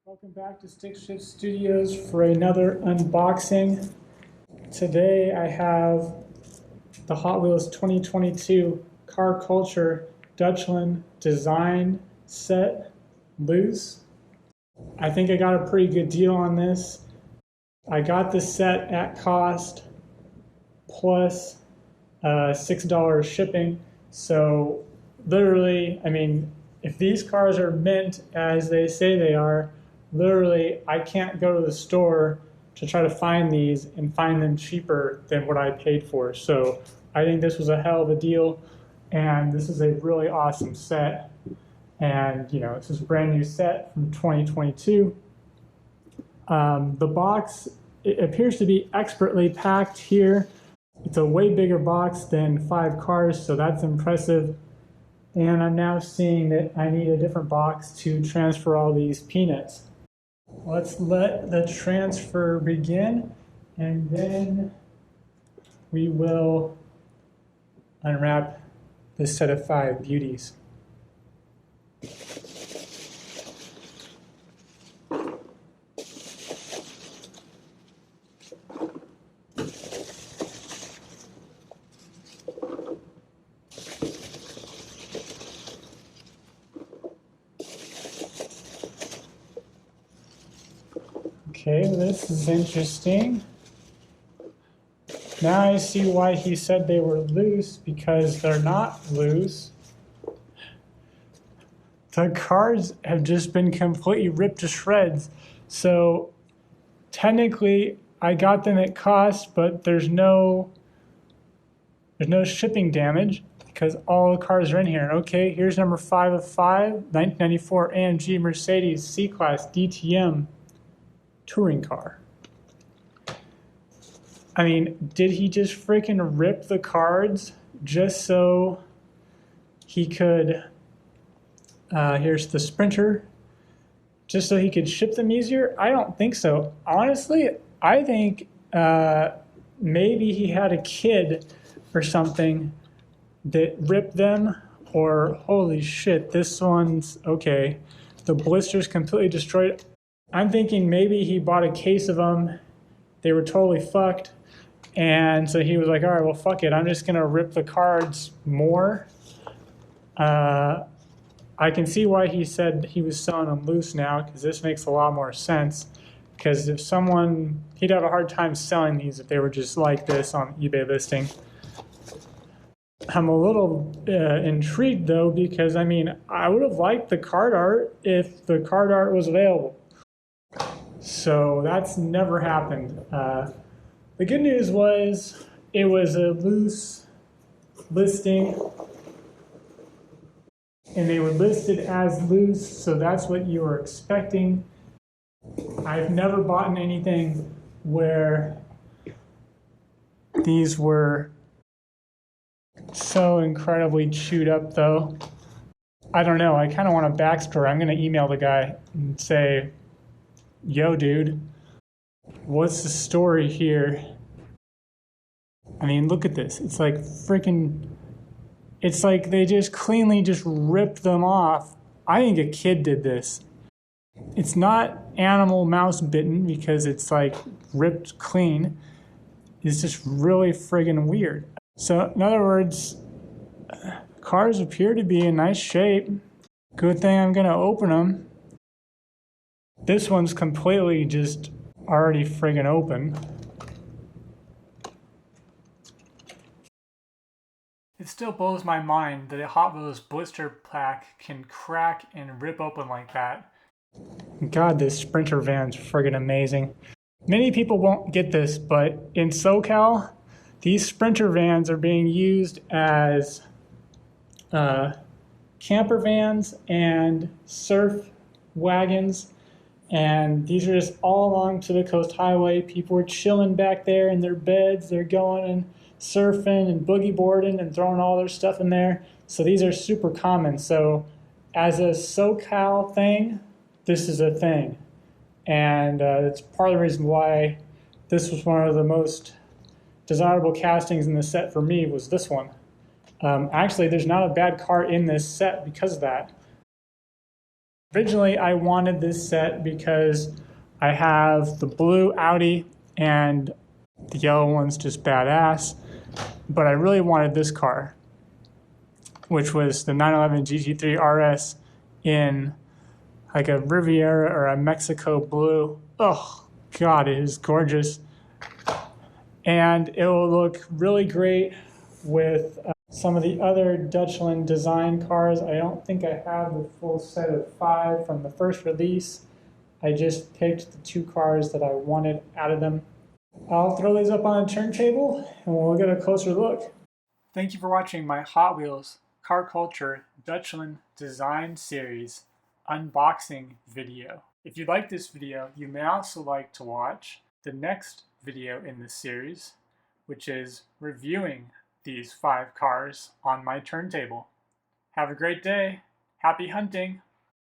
Welcome back to Stick Shift Studios for another unboxing. Today I have the Hot Wheels 2022 Car Culture Deutschland Design Set Loose. I think I got a pretty good deal on this. I got this set at cost plus $6 shipping. So literally, if these cars are mint as they say they are, literally, I can't go to the store to try to find these and find them cheaper than what I paid for. So I think this was a hell of a deal, and this is a really awesome set. And this is a brand new set from 2022. The box, it appears to be expertly packed here. It's a way bigger box than 5 cars, so that's impressive. And I'm now seeing that I need a different box to transfer all these peanuts. Let's let the transfer begin, and then we will unwrap this set of 5 beauties. Okay, this is interesting. Now I see why he said they were loose, because they're not loose. The cards have just been completely ripped to shreds. So technically I got them at cost, but there's no shipping damage because all the cars are in here. Okay, here's number 5 of 5, 1994 AMG Mercedes C-Class DTM touring car. I mean, did he just freaking rip the cards just so he could, here's the Sprinter, just so he could ship them easier? I don't think so. Honestly, I think maybe he had a kid or something that ripped them, or holy shit, this one's, okay, the blister's completely destroyed. I'm thinking maybe he bought a case of them, they were totally fucked, and so he was like, all right, well, fuck it, I'm just gonna rip the cards more. I can see why he said he was selling them loose now, because this makes a lot more sense, because if he'd have a hard time selling these if they were just like this on eBay listing. I'm a little intrigued though, because I would have liked the card art if the card art was available. So that's never happened. The good news was it was a loose listing, and they were listed as loose, so that's what you were expecting. I've never bought anything where these were so incredibly chewed up though. I don't know, I kind of want a backstory. I'm going to email the guy and say, yo, dude, what's the story here? I mean, look at this. It's like freaking, it's like they just cleanly just ripped them off. I think a kid did this. It's not animal mouse bitten because it's like ripped clean. It's just really friggin' weird. So in other words, cars appear to be in nice shape. Good thing I'm gonna open them. This one's completely just already friggin' open. It still blows my mind that a Hot Wheels blister pack can crack and rip open like that. God, this Sprinter van's friggin' amazing. Many people won't get this, but in SoCal, these Sprinter vans are being used as camper vans and surf wagons. And these are just all along to the Coast Highway. People are chilling back there in their beds. They're going and surfing and boogie boarding and throwing all their stuff in there. So these are super common. So as a SoCal thing, this is a thing. And it's part of the reason why this was one of the most desirable castings in the set for me, was this one. Actually, there's not a bad car in this set because of that. Originally, I wanted this set because I have the blue Audi and the yellow one's just badass, but I really wanted this car, which was the 911 GT3 RS in like a Riviera or a Mexico blue. Oh God, it is gorgeous. And it will look really great with some of the other Deutschland design cars. I don't think I have the full set of 5 from the first release. I just picked the 2 cars that I wanted out of them. I'll throw these up on a turntable and we'll get a closer look. Thank you for watching my Hot Wheels Car Culture Deutschland Design Series unboxing video. If you like this video, you may also like to watch the next video in this series, which is reviewing these 5 cars on my turntable. Have a great day. Happy hunting.